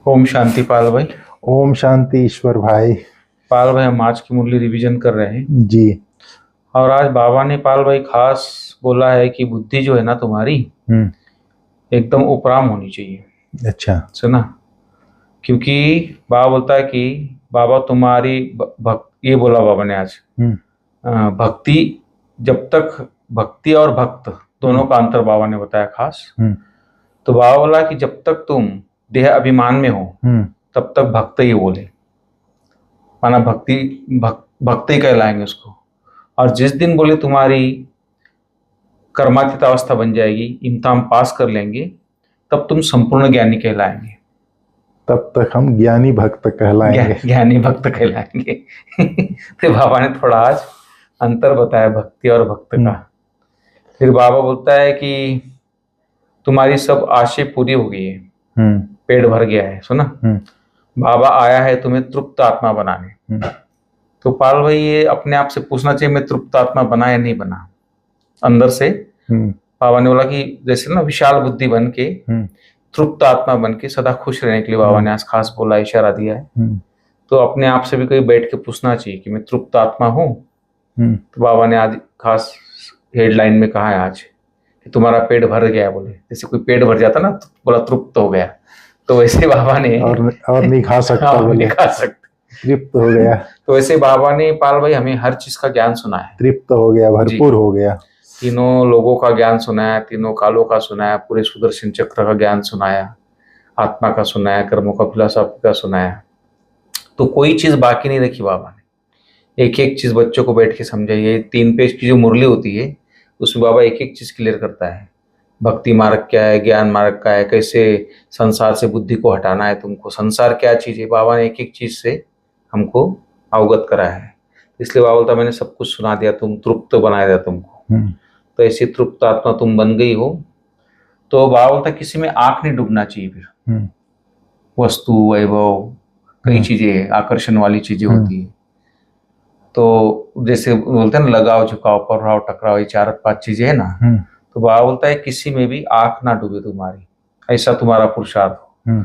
ओम शांति पाल भाई। ओम शांति ईश्वर भाई। पाल भाई, हम आज की मुरली रिवीजन कर रहे हैं। जी। और आज बाबा ने पाल भाई खास बोला है कि बुद्धि जो है ना तुम्हारी, हम्म। एकदम उपराम होनी चाहिए। अच्छा। सुना? क्योंकि बाबा बोलता है कि बाबा तुम्हारी ये बोला बाबा ने आज। हम्म। भक्ति, जब तक भक्ति और भक्त दोनों का अंतर बाबा ने बताया खास। हम्म। तो बाबा बोला कि जब तक तुम देह अभिमान में हो हम्म। तब तक भक्त ही बोले, माना भक्त ही कहलाएंगे उसको। और जिस दिन बोले तुम्हारी कर्मातीत अवस्था बन जाएगी, इम्तिहान पास कर लेंगे, तब तुम संपूर्ण ज्ञानी कहलाएंगे। तब तक हम ज्ञानी भक्त कहलाएंगे। ज्ञानी भक्त कहलाएंगे। तो बाबा ने थोड़ा आज अंतर बताया भक्ति और भक्त का। फिर बाबा बोलता है कि तुम्हारी सब आशे पूरी हो गई है, पेट भर गया है। सुना? बाबा आया है तुम्हें तृप्त आत्मा बनाने। तो पाल भाई, ये अपने आप से पूछना चाहिए, मैं तृप्त आत्मा बना या नहीं बना अंदर से। बाबा ने बोला कि जैसे ना विशाल बुद्धि बन के तृप्त आत्मा बन के सदा खुश रहने के लिए बाबा ने आज खास बोला, इशारा दिया है। तो अपने आप से भी कहीं बैठ के पूछना चाहिए कि मैं तृप्त आत्मा हूँ। तो बाबा ने आज खास हेडलाइन में कहा है आज कि तुम्हारा पेट भर गया। बोले जैसे कोई पेट भर जाता ना, तो बोला तृप्त हो गया। तो वैसे बाबा ने और नहीं खा सकता, नहीं खा सकते, तृप्त हो गया। तो वैसे बाबा ने पाल भाई हमें हर चीज का ज्ञान सुना है। तृप्त हो गया, भरपूर हो गया। तीनों लोगों का ज्ञान सुनाया, तीनों कालों का सुनाया, पूरे सुदर्शन चक्र का ज्ञान सुनाया, आत्मा का सुनाया, कर्मों का, फिलॉसफी का सुनाया। तो कोई चीज बाकी नहीं रखी बाबा ने। एक एक चीज बच्चों को बैठ के समझाइए। 3 पेज की जो मुरली होती है उसमें बाबा एक एक चीज क्लियर करता है। भक्ति मार्ग क्या है, ज्ञान मार्ग क्या है, कैसे संसार से बुद्धि को हटाना है तुमको, संसार क्या चीज है, बाबा ने एक एक चीज से हमको अवगत कराया है। इसलिए बाबा बोलता मैंने सब कुछ सुना दिया, तुम तृप्त बना दिया तुमको। तो ऐसी तृप्त आत्मा तुम बन गई हो। तो बाबा बोलता किसी में आंख नहीं डूबना चाहिए। फिर वस्तु, वैभव, कई चीजें आकर्षण वाली चीजें होती है। तो जैसे बोलते हैं ना, लगाव, झुकाव, प्रभाव, टकराव, ये 4-5 चीजें है ना। तो बाबा बोलता है किसी में भी आंख ना डूबे तुम्हारी, ऐसा तुम्हारा पुरुषार्थ हो।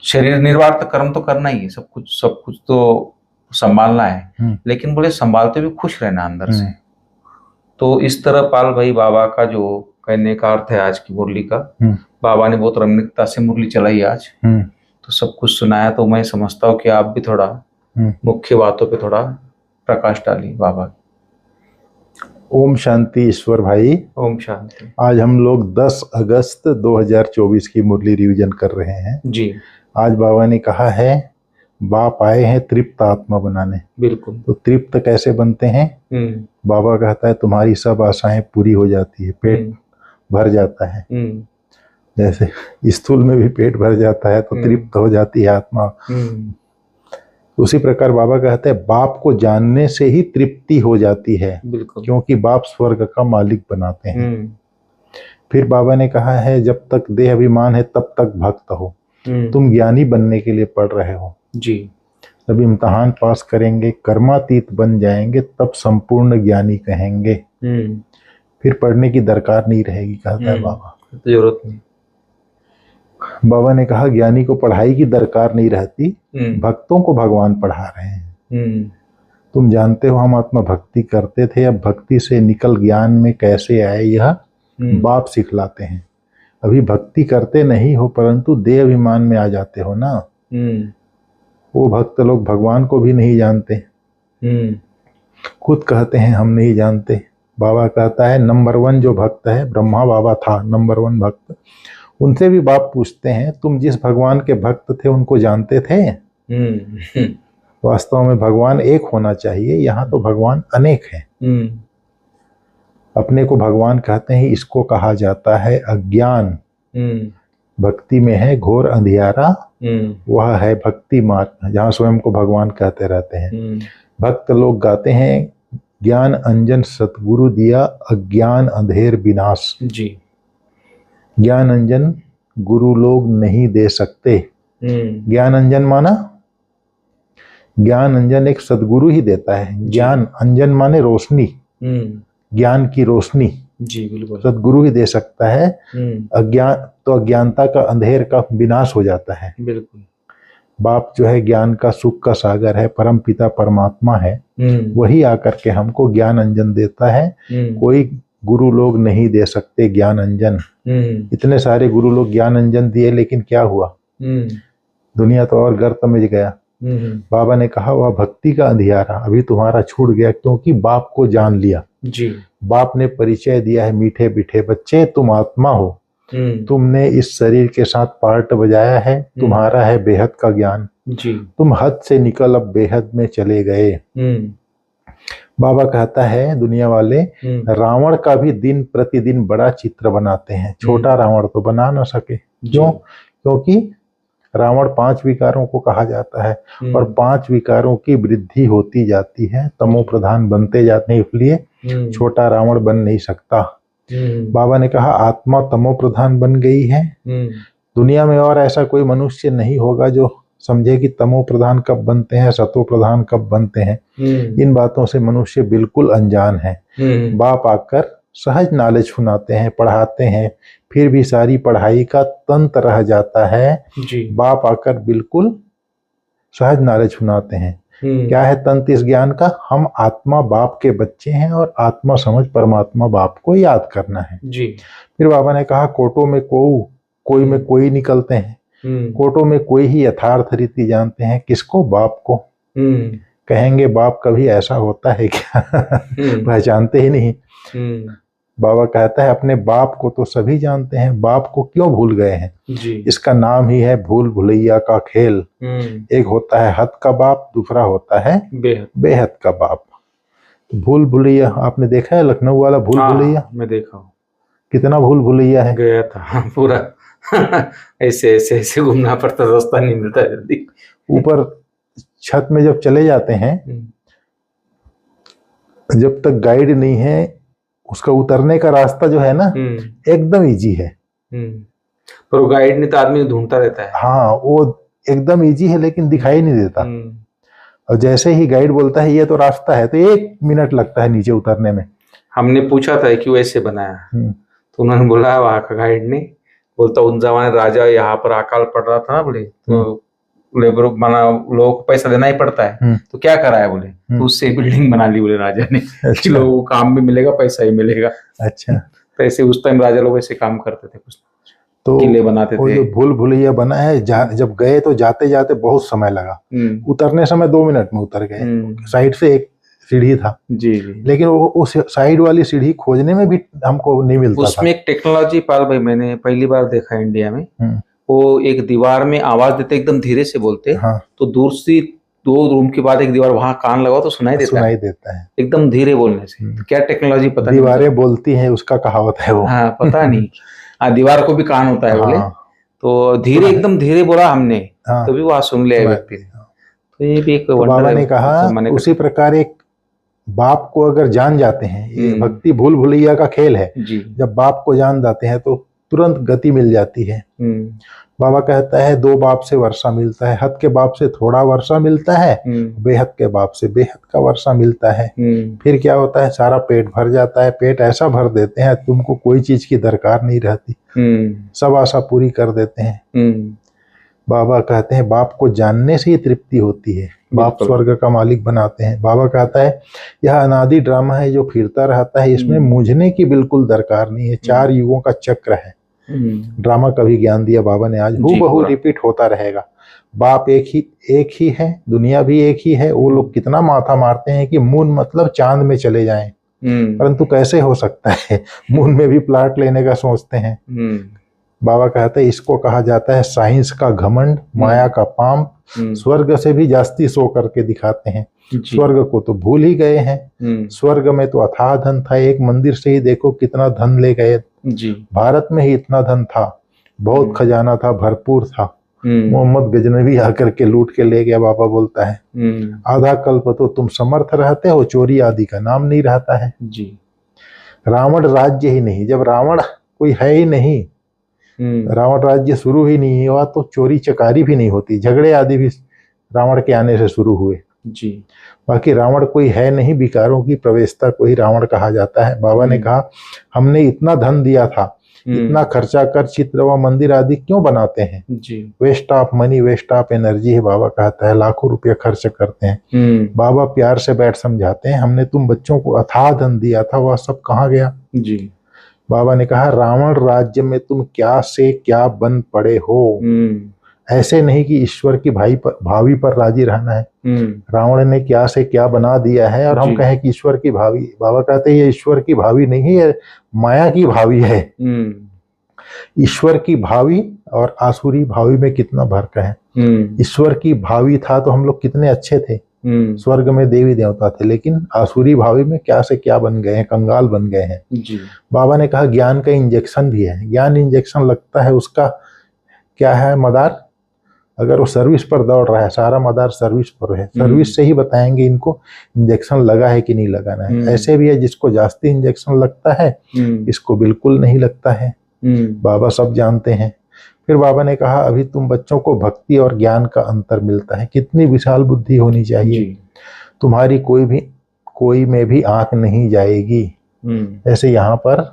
शरीर निर्वाह कर्म तो करना ही है, सब कुछ तो संभालना है, लेकिन बोले संभालते भी खुश रहना अंदर से। तो इस तरह पाल भाई बाबा का जो कहने का अर्थ है आज की मुरली का, बाबा ने बहुत रमणीकता से मुरली चलाई आज। तो सब कुछ सुनाया। तो मैं समझता हूँ कि आप भी थोड़ा मुख्य बातों पे थोड़ा प्रकाश डालिए बाबा। ओम शांति ईश्वर भाई। ओम शांति। आज हम लोग 10 अगस्त 2024 की मुरली रिवीजन कर रहे हैं जी। आज बाबा ने कहा है बाप आए हैं तृप्त आत्मा बनाने। बिल्कुल। तो तृप्त कैसे बनते हैं? बाबा कहता है तुम्हारी सब आशाएं पूरी हो जाती है, पेट भर जाता है। जैसे स्थूल में भी पेट भर जाता है तो तृप्त हो जाती है आत्मा। उसी प्रकार बाबा कहते हैं बाप को जानने से ही तृप्ति हो जाती है, क्योंकि बाप स्वर्ग का मालिक बनाते हैं। फिर बाबा ने कहा है जब तक देह अभिमान है तब तक भक्त हो। तुम ज्ञानी बनने के लिए पढ़ रहे हो जी। जब इम्तिहान पास करेंगे, कर्मातीत बन जाएंगे, तब संपूर्ण ज्ञानी कहेंगे। फिर पढ़ने की दरकार नहीं रहेगी, कहता है बाबा, जरूरत नहीं। बाबा ने कहा ज्ञानी को पढ़ाई की दरकार नहीं रहती, भक्तों को भगवान पढ़ा रहे हैं। तुम जानते हो हम आत्मा भक्ति करते थे, अब भक्ति से निकल ज्ञान में कैसे आए यह बाप सिखलाते हैं। अभी भक्ति करते नहीं हो परंतु देह अभिमान में आ जाते हो ना। वो भक्त लोग भगवान को भी नहीं जानते, खुद कहते हैं हम नहीं जानते। बाबा कहता है नंबर 1 जो भक्त है, ब्रह्मा बाबा था नंबर 1 भक्त। उनसे भी बाप पूछते हैं तुम जिस भगवान के भक्त थे उनको जानते थे? वास्तव में भगवान एक होना चाहिए, यहाँ तो भगवान अनेक हैं। अपने को भगवान कहते हैं, इसको कहा जाता है अज्ञान। भक्ति में है घोर अंधियारा, वह है भक्ति मार्ग, जहाँ स्वयं को भगवान कहते रहते हैं। भक्त लोग गाते हैं ज्ञान अंजन सतगुरु दिया, अज्ञान अंधेर विनाश जी। ज्ञान अंजन गुरु लोग नहीं दे सकते। ज्ञान अंजन माना, ज्ञान अंजन एक सदगुरु ही देता है। ज्ञान अंजन माने रोशनी, ज्ञान की रोशनी जी, बिल्कुल सदगुरु ही दे सकता है। अज्ञान तो अज्ञानता का अंधेर का विनाश हो जाता है। बिल्कुल। बाप जो है ज्ञान का सुख का सागर है, परम पिता परमात्मा है, वही आकर के हमको ज्ञान अंजन देता है। कोई गुरु लोग नहीं दे सकते ज्ञान अंजन। इतने सारे गुरु लोग ज्ञान अंजन दिए, लेकिन क्या हुआ? दुनिया तो और गर्त में गया। बाबा ने कहा वह भक्ति का अंधियारा अभी तुम्हारा छूट गया, क्योंकि बाप को जान लिया जी। बाप ने परिचय दिया है, मीठे बिठे बच्चे तुम आत्मा हो, तुमने इस शरीर के साथ पार्ट बजाया है, तुम्हारा है बेहद का ज्ञान जी। तुम हद से निकल अब बेहद में चले गए। बाबा कहता है दुनिया वाले रावण का भी दिन प्रतिदिन बड़ा चित्र बनाते हैं, छोटा रावण तो बना ना सके। क्यों? क्योंकि रावण 5 विकारों को कहा जाता है और 5 विकारों की वृद्धि होती जाती है, तमो प्रधान बनते जाते हैं, इसलिए छोटा रावण बन नहीं सकता। बाबा ने कहा आत्मा तमो प्रधान बन गई है। दुनिया में और ऐसा कोई मनुष्य नहीं होगा जो समझे कि तमो प्रधान कब बनते हैं, सतो प्रधान कब बनते हैं। इन बातों से मनुष्य बिल्कुल अनजान है। बाप आकर सहज नॉलेज सुनाते हैं, पढ़ाते हैं, फिर भी सारी पढ़ाई का तंत्र रह जाता है जी। बाप आकर बिल्कुल सहज नॉलेज सुनाते हैं। क्या है तंत्र इस ज्ञान का? हम आत्मा बाप के बच्चे हैं और आत्मा समझ परमात्मा बाप को याद करना है जी। फिर बाबा ने कहा कोटों में कोई में कोई निकलते हैं। कोटों में कोई ही यथार्थ रीति जानते हैं, किसको? बाप को। कहेंगे बाप कभी ऐसा होता है क्या? पहचानते ही नहीं। बाबा कहता है अपने बाप को तो सभी जानते हैं, बाप को क्यों भूल गए हैं जी। इसका नाम ही है भूल भुलैया का खेल। एक होता है हद का बाप, दूसरा होता है बेहद का बाप। भूल भुलैया आपने देखा है? लखनऊ वाला भूल भुलैया मैं देखा हूँ। कितना भूल भुलैया है। गया था पूरा ऐसे ऐसे ऐसे घूमना पड़ता, रास्ता नहीं मिलता जल्दी। ऊपर छत में जब चले जाते हैं, जब तक गाइड नहीं है उसका उतरने का रास्ता जो है ना एकदम इजी है, पर वो गाइड नहीं तो आदमी ढूंढता रहता है। हाँ वो एकदम इजी है लेकिन दिखाई नहीं देता। और जैसे ही गाइड बोलता है ये तो रास्ता है, तो 1 मिनट लगता है नीचे उतरने में। हमने पूछा था क्यों ऐसे बनाया, तो उन्होंने बोला वहां का गाइड ने बोलता उन जमाने राजा यहाँ पर अकाल पड़ रहा था ना, बोले तो लेबर माना लोगों को पैसा देना ही पड़ता है, तो क्या करा है बोले, तो उससे बिल्डिंग बना ली बोले राजा ने। अच्छा। लोगों को काम भी मिलेगा, पैसा ही मिलेगा। अच्छा। तो ऐसे उस टाइम राजा लोग ऐसे काम करते थे, कुछ तो किले बनाते थे। जो भूल भुलैया बना है जब गए तो जाते जाते बहुत समय लगा, उतरने समय 2 मिनट में उतर गए। साइड से एक सीढ़ी था जी जी, लेकिन वो उस साइड वाली सीढ़ी खोजने में भी हमको नहीं मिलता उसमें एक टेक्नोलॉजी पाल भाई मैंने पहली बार देखा इंडिया में। वो एक दीवार में आवाज देते, एकदम धीरे से बोलते। हाँ। तो दूर से 2 रूम के बाद एक दीवार वहां कान लगाओ तो सुनाई देता है एकदम धीरे बोलने से। तो क्या टेक्नोलॉजी पता नहीं, दीवारें बोलती हैं उसका कहावत है वो। हाँ पता नहीं। हाँ दीवार को भी कान होता है बोले। तो धीरे एकदम धीरे बोला हमने, तभी वहां सुन लिया व्यक्ति ने। तो ये भी एक बाबा ने कहा उसी प्रकार एक बाप को अगर जान जाते हैं, ये भक्ति भूल भुलैया का खेल है। जब बाप को जान जाते हैं तो तुरंत गति मिल जाती है। बाबा कहता है 2 बाप से वर्षा मिलता है, हद के बाप से थोड़ा वर्षा मिलता है, बेहद के बाप से बेहद का वर्षा मिलता है। फिर क्या होता है, सारा पेट भर जाता है। पेट ऐसा भर देते हैं तुमको कोई चीज की दरकार नहीं रहती, सब आशा पूरी कर देते हैं। बाबा कहते हैं बाप को जानने से ही तृप्ति होती है, बाप स्वर्ग का मालिक बनाते हैं। बाबा कहता है यह अनादि ड्रामा है जो फिरता रहता है, इसमें मूझने की बिल्कुल दरकार नहीं है। 4 युगों का चक्र है। ड्रामा का भी ज्ञान दिया बाबा ने आज, हूबहू रिपीट होता रहेगा। बाप एक ही है, दुनिया भी एक ही है। वो लोग कितना माथा मारते हैं कि मून मतलब चांद में चले जाएं, परंतु कैसे हो सकता है, मून में भी प्लाट लेने का सोचते हैं। बाबा कहते हैं इसको कहा जाता है साइंस का घमंड, माया का पाप। स्वर्ग से भी जास्ती सो करके दिखाते हैं, स्वर्ग को तो भूल ही गए हैं। स्वर्ग में तो अथाह धन था, एक मंदिर से ही देखो कितना धन ले गए जी। भारत में ही इतना धन था, बहुत खजाना था, भरपूर था। मोहम्मद गजनवी आकर के लूट के ले गया। बाबा बोलता है आधा कल्प तो तुम समर्थ रहते हो, चोरी आदि का नाम नहीं रहता है जी। रावण राज्य ही नहीं, जब रावण कोई है ही नहीं, रावण राज्य शुरू ही नहीं हुआ तो चोरी चकारी भी नहीं होती, झगड़े आदि भी रावण के आने से शुरू हुए जी। बाकी रावण कोई है नहीं, विकारों की प्रवेशता को ही रावण कहा जाता है। बाबा ने कहा हमने इतना धन दिया था इतना खर्चा कर चित्र व मंदिर आदि क्यों बनाते हैं? जी। Waste of money, waste of energy है, बाबा कहता है। लाखों रुपया खर्च करते हैं। बाबा प्यार से बैठ समझाते हैं, हमने तुम बच्चों को अथाह धन दिया था, वह सब कहाँ गया? जी। बाबा ने कहा, रावण राज्य में तुम क्या से क्या बन पड़े हो। ऐसे नहीं कि ईश्वर की भावी पर राजी रहना है। रावण ने क्या से क्या बना दिया है और हम कहें कि ईश्वर की भावी। बाबा कहते हैं ये ईश्वर की भावी नहीं है, माया की भावी है। ईश्वर की भावी और आसुरी भावी में कितना फर्क है। ईश्वर की भावी था तो हम लोग कितने अच्छे थे, स्वर्ग में देवी देवता थे, लेकिन आसुरी भावी में क्या से क्या बन गए हैं, कंगाल बन गए हैं। बाबा ने कहा ज्ञान का इंजेक्शन भी है। ज्ञान इंजेक्शन लगता है, उसका क्या है मदार? अगर वो सर्विस पर दौड़ रहा है, सारा मदार सर्विस पर है, सर्विस से ही बताएंगे इनको इंजेक्शन लगा है कि नहीं लगाना है। ऐसे भी है जिसको जास्ती इंजेक्शन लगता है, इसको बिल्कुल नहीं लगता है। बाबा सब जानते हैं। फिर बाबा ने कहा अभी तुम बच्चों को भक्ति और ज्ञान का अंतर मिलता है। कितनी विशाल बुद्धि होनी चाहिए। तुम्हारी कोई में भी आंख नहीं जाएगी। ऐसे यहाँ पर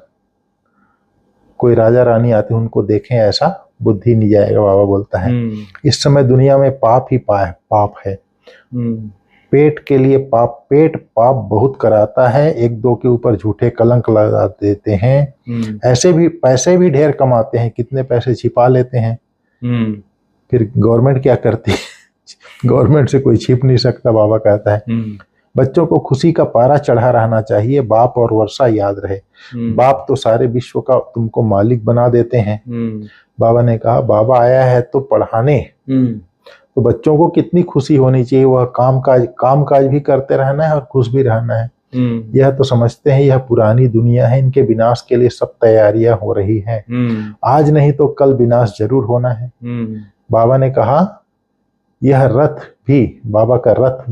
कोई राजा रानी आते उनको देखें, ऐसा बुद्धि नहीं जाएगा। बाबा बोलता है इस समय दुनिया में पाप ही पाप है। पेट के लिए पेट पाप बहुत कराता है। एक दो के ऊपर झूठे कलंक लगा देते हैं। ऐसे भी पैसे भी ढेर कमाते हैं, कितने पैसे छिपा लेते हैं। फिर गवर्नमेंट क्या करती है? गवर्नमेंट से कोई छिप नहीं सकता। बाबा कहता है बच्चों को खुशी का पारा चढ़ा रहना चाहिए, बाप और वर्षा याद रहे। बाप तो सारे विश्व का तुमको मालिक बना देते हैं। बाबा ने कहा बाबा आया है तो पढ़ाने, तो बच्चों को कितनी खुशी होनी चाहिए। वह काम काज भी करते रहना है और खुश भी रहना है। यह तो समझते हैं यह पुरानी दुनिया है, इनके विनाश के लिए सब तैयारियां हो रही हैं। आज नहीं तो कल विनाश जरूर होना है। बाबा ने कहा यह रथ भी, बाबा का रथ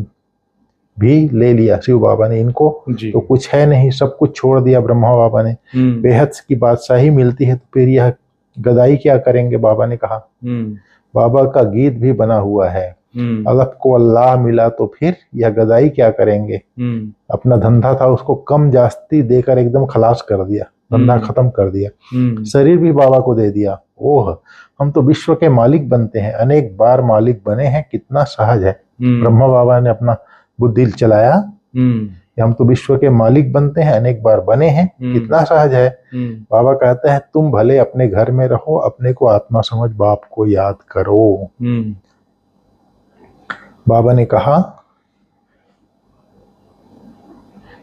भी ले लिया शिव बाबा ने इनको, तो कुछ है नहीं, सब कुछ छोड़ दिया ब्रह्मा बाबा ने। बेहद की बादशाही मिलती है तो फिर यह गदाई क्या करेंगे? बाबा ने कहा। बाबा का गीत भी बना हुआ है, अल्लाह को अल्लाह मिला तो फिर यह गदाई क्या करेंगे। अपना धंधा था उसको कम जास्ती देकर एकदम खलास कर दिया, धंधा खत्म कर दिया। शरीर भी बाबा को दे दिया। ओह हम तो विश्व के मालिक बनते हैं, अनेक बार मालिक बने हैं, कितना सहज है। ब्रह्मा बाबा ने अपना बुद्धि चलाया, हम तो विश्व के मालिक बनते हैं, अनेक बार बने हैं, कितना सहज है। बाबा कहते हैं तुम भले अपने घर में रहो, अपने को आत्मा समझ बाप को याद करो। बाबा ने कहा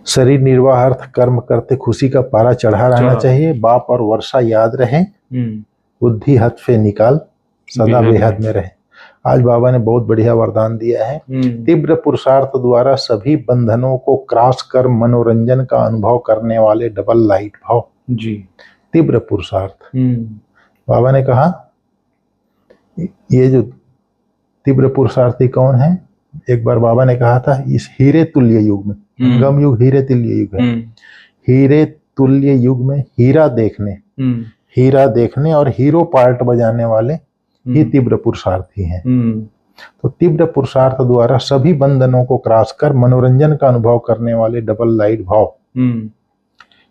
शरीर निर्वाह अर्थ कर्म करते खुशी का पारा चढ़ा रहना चाहिए, बाप और वर्षा याद रहे, बुद्धि हद से निकाल सदा बेहद में रहे। आज बाबा ने बहुत बढ़िया वरदान दिया है। तीव्र पुरुषार्थ द्वारा सभी बंधनों को क्रॉस कर मनोरंजन का अनुभव करने वाले डबल लाइट भाव जी। तीव्र पुरुषार्थ बाबा ने कहा ये जो तीव्र पुरुषार्थी कौन है? एक बार बाबा ने कहा था इस हीरे तुल्य युग में, गम युग हीरे तुल्य युग है, हीरे तुल्य युग में हीरा देखने और हीरो पार्ट बजाने वाले ही तीव्र पुरुषार्थी हैं। तो तीव्र पुरुषार्थ द्वारा सभी बंधनों को क्रॉस कर मनोरंजन का अनुभव करने वाले डबल लाइट भाव।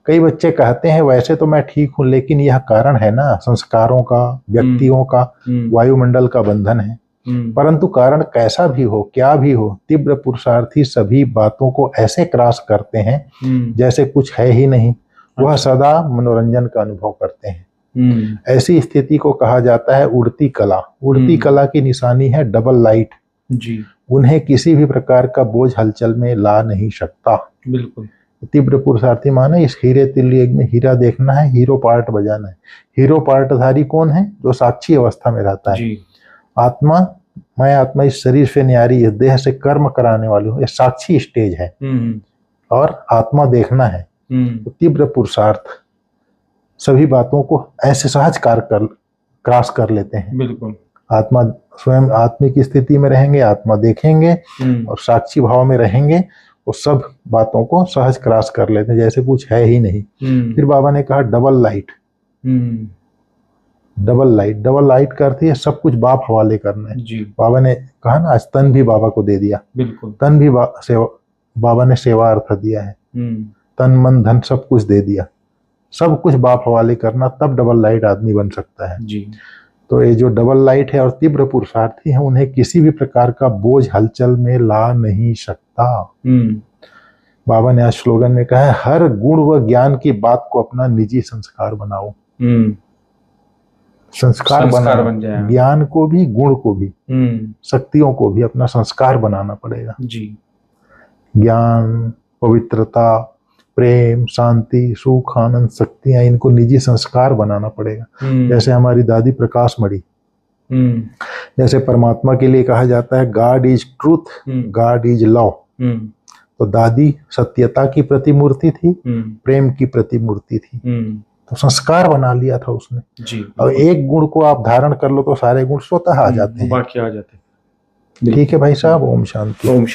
कई बच्चे कहते हैं वैसे तो मैं ठीक हूं, लेकिन यह कारण है ना, संस्कारों का, व्यक्तियों का, वायुमंडल का बंधन है। परंतु कारण कैसा भी हो, क्या भी हो, तीव्र पुरुषार्थी सभी बातों को ऐसे क्रॉस करते हैं जैसे कुछ है ही नहीं। वह सदा मनोरंजन का अनुभव करते हैं। ऐसी स्थिति को कहा जाता है उड़ती कला। उड़ती कला की निशानी है डबल लाइट जी। उन्हें किसी भी प्रकार का बोझ हलचल में ला नहीं सकता। बिल्कुल। तीव्र पुरुषार्थी माने इस हीरे तुल्य युग में हीरा देखना है, हीरो पार्ट बजाना है। हीरो पार्टधारी कौन है? जो साक्षी अवस्था में रहता है जी। आत्मा, मैं आत्मा इस शरीर से न्यारी, इस देह से कर्म कराने वाली हूँ, ये साक्षी स्टेज है और आत्मा देखना है। तो तीव्र पुरुषार्थ सभी बातों को ऐसे सहज क्रॉस कर लेते हैं। बिल्कुल। आत्मा स्वयं आत्मिक स्थिति में रहेंगे, आत्मा देखेंगे और साक्षी भाव में रहेंगे, वो सब बातों को सहज क्रॉस कर लेते हैं जैसे कुछ है ही नहीं। फिर बाबा ने कहा डबल लाइट। डबल लाइट का अर्थ है सब कुछ बाप हवाले करना है जी। बाबा ने कहा ना आज तन भी बाबा को दे दिया। बिल्कुल। तन भी बाबा ने सेवा अर्थ दिया है। तन मन धन सब कुछ दे दिया। सब कुछ बाप हवाले करना, तब डबल लाइट आदमी बन सकता है। जी। तो ये जो डबल लाइट है और तीव्र पुरुषार्थी है, उन्हें किसी भी प्रकार का बोझ हलचल में ला नहीं सकता। बाबा ने आज स्लोगन में कहा है, हर गुण व ज्ञान की बात को अपना निजी संस्कार बनाओ। संस्कार बन जाए, ज्ञान को भी, गुण को भी, शक्तियों को भी अपना संस्कार बनाना पड़ेगा। जी। ज्ञान, पवित्रता, प्रेम, शांति, सुख, आनंद, शक्तियां, इनको निजी संस्कार बनाना पड़ेगा। जैसे हमारी दादी प्रकाश मणि, जैसे परमात्मा के लिए कहा जाता है God is truth, God is love. तो दादी सत्यता की प्रतिमूर्ति थी, प्रेम की प्रतिमूर्ति थी। तो संस्कार बना लिया था उसने। जी। और एक गुण को आप धारण कर लो तो सारे गुण स्वतः आ जाते हैं, बाकी आ जाते हैं। ठीक है भाई साहब। ओम शांति। ओम शांति।